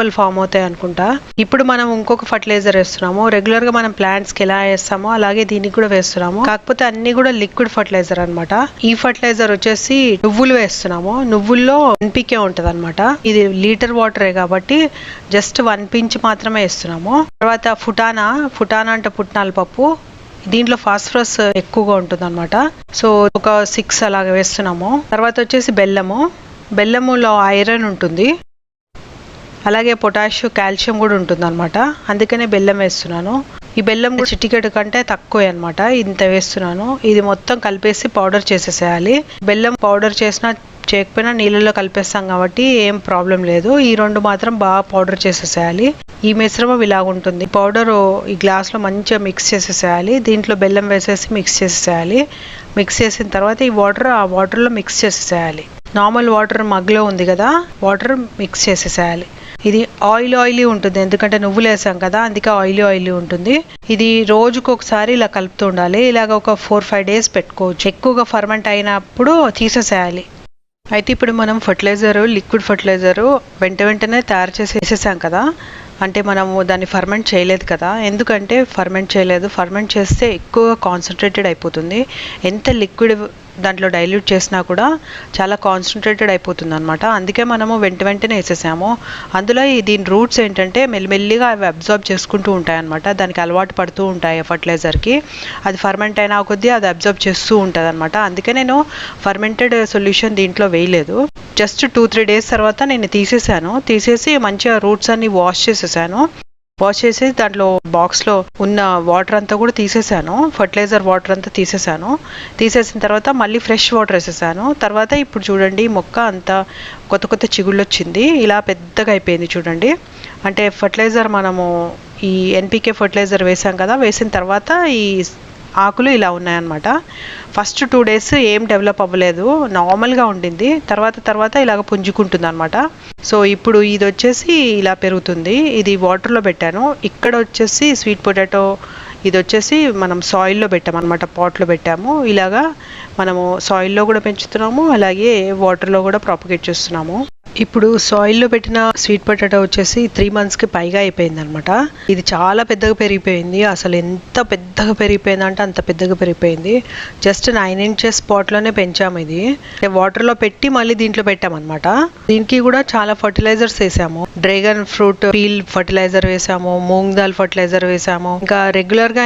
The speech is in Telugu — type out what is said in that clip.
ఫామ్ అవుతాయి అనుకుంటా. ఇప్పుడు మనం ఇంకొక ఫర్టిలైజర్ వేస్తున్నాము. రెగ్యులర్ గా మనం ప్లాంట్స్ కి ఎలా వేస్తామో అలాగే దీనికి కూడా వేస్తున్నాము. కాకపోతే అన్ని కూడా లిక్విడ్ ఫర్టిలైజర్ అన్నమాట. ఈ ఫర్టిలైజర్ వచ్చేసి నువ్వులు వేస్తున్నాము. నువ్వుల్లో ఎన్పికే ఉంటది అనమాట. ఇది లీటర్ వాటరే కాబట్టి జస్ట్ 1 pinch మాత్రమే వేస్తున్నాము. తర్వాత ఫుటానా అంటే పుట్నాల పప్పు. దీంట్లో ఫాస్ఫరస్ ఎక్కువగా ఉంటుంది అనమాట. సో ఒక 6 అలాగ వేస్తున్నాము. తర్వాత వచ్చేసి బెల్లములో ఐరన్ ఉంటుంది, అలాగే పొటాషియం కాల్షియం కూడా ఉంటుంది అనమాట. అందుకనే బెల్లం వేస్తున్నాను. ఈ బెల్లం కూడా చిటికెడు కంటే తక్కువే అనమాట. ఇంత వేస్తున్నాను. ఇది మొత్తం కలిపేసి పౌడర్ చేసేసేయాలి. బెల్లం పౌడర్ చేసినా చేయకపోయినా నీళ్ళలో కలిపేస్తాం కాబట్టి ఏం ప్రాబ్లం లేదు. ఈ 2 మాత్రం బాగా పౌడర్ చేసేసేయాలి. ఈ మిశ్రమం ఇలాగ ఉంటుంది. పౌడర్ ఈ గ్లాస్లో మంచిగా మిక్స్ చేసేసేయాలి. దీంట్లో బెల్లం వేసేసి మిక్స్ చేసేసేయాలి. మిక్స్ చేసిన తర్వాత ఈ వాటర్ ఆ వాటర్లో మిక్స్ చేసేసేయాలి. నార్మల్ వాటర్ మగ్లో ఉంది కదా, వాటర్ మిక్స్ చేసేసేయాలి. ఇది ఆయిలీ ఉంటుంది, ఎందుకంటే నువ్వులు వేసాం కదా, అందుకే ఆయిలీ ఉంటుంది. ఇది రోజుకు ఒకసారి ఇలా కలుపుతూ ఉండాలి. ఇలాగ ఒక 4-5 days పెట్టుకోవచ్చు. ఎక్కువగా ఫర్మెంట్ అయినప్పుడు తీసేసేయాలి. అయితే ఇప్పుడు మనం లిక్విడ్ ఫర్టిలైజరు వెంటనే తయారు చేసి వేసేసాం కదా, అంటే మనము దాన్ని ఫర్మెంట్ చేయలేదు కదా. ఎందుకంటే ఫర్మెంట్ చేస్తే ఎక్కువగా కాన్సన్ట్రేటెడ్ అయిపోతుంది. ఎంత లిక్విడ్ దాంట్లో డైల్యూట్ చేసినా కూడా చాలా కాన్సన్ట్రేటెడ్ అయిపోతుంది అనమాట. అందుకే మనము వెంటనే వేసేసాము. అందులో దీని రూట్స్ ఏంటంటే మెల్లిమెల్లిగా అవి అబ్జార్బ్ చేసుకుంటూ ఉంటాయి అనమాట. దానికి అలవాటు పడుతూ ఉంటాయి ఫర్టిలైజర్కి. అది ఫర్మెంట్ అయినా కొద్దీ అది అబ్జార్బ్ చేస్తూ ఉంటుంది అనమాట. అందుకే నేను ఫర్మెంటెడ్ సొల్యూషన్ దీంట్లో వేయలేదు. జస్ట్ 2-3 days తర్వాత నేను తీసేసి మంచిగా రూట్స్ అన్ని వాష్ చేసి దాంట్లో బాక్స్లో ఉన్న వాటర్ అంతా కూడా తీసేసాను. ఫర్టిలైజర్ వాటర్ అంతా తీసేసిన తర్వాత మళ్ళీ ఫ్రెష్ వాటర్ వేసేసాను. తర్వాత ఇప్పుడు చూడండి మొక్క అంతా కొత్త చిగుళ్ళు వచ్చింది. ఇలా పెద్దగా అయిపోయింది చూడండి. అంటే ఫర్టిలైజర్ మనము ఈ ఎన్పికే ఫర్టిలైజర్ వేసాం కదా, వేసిన తర్వాత ఈ ఆకులు ఇలా ఉన్నాయన్నమాట. ఫస్ట్ 2 days ఏం డెవలప్ అవ్వలేదు, నార్మల్గా ఉండింది. తర్వాత ఇలాగ పుంజుకుంటుంది అనమాట. సో ఇప్పుడు ఇది వచ్చేసి ఇలా పెరుగుతుంది. ఇది వాటర్లో పెట్టాను. ఇక్కడ వచ్చేసి స్వీట్ పొటాటో, ఇది వచ్చేసి మనం సాయిల్లో పెట్టామన్నమాట, పాట్లో పెట్టాము. ఇలాగా మనము సాయిల్లో కూడా పెంచుతున్నాము, అలాగే వాటర్లో కూడా ప్రాపగేట్ చేస్తున్నాము. ఇప్పుడు సాయిల్లో పెట్టిన స్వీట్ పొటాటో వచ్చేసి 3 monthsకి పైగా అయిపోయింది అనమాట. ఇది చాలా పెద్దగా పెరిగిపోయింది. అసలు ఎంత పెద్దగా పెరిగిపోయింది అంటే అంత పెద్దగా పెరిగిపోయింది. Just 9 inches పాట్లోనే పెంచాము. ఇది వాటర్లో పెట్టి మళ్ళీ దీంట్లో పెట్టామన్నమాట. దీనికి కూడా చాలా ఫర్టిలైజర్స్ వేసాము. డ్రాగన్ ఫ్రూట్ పీల్ ఫర్టిలైజర్ వేసాము, మూంగ్ దాల్ ఫర్టిలైజర్ వేసాము. ఇంకా రెగ్యులర్గా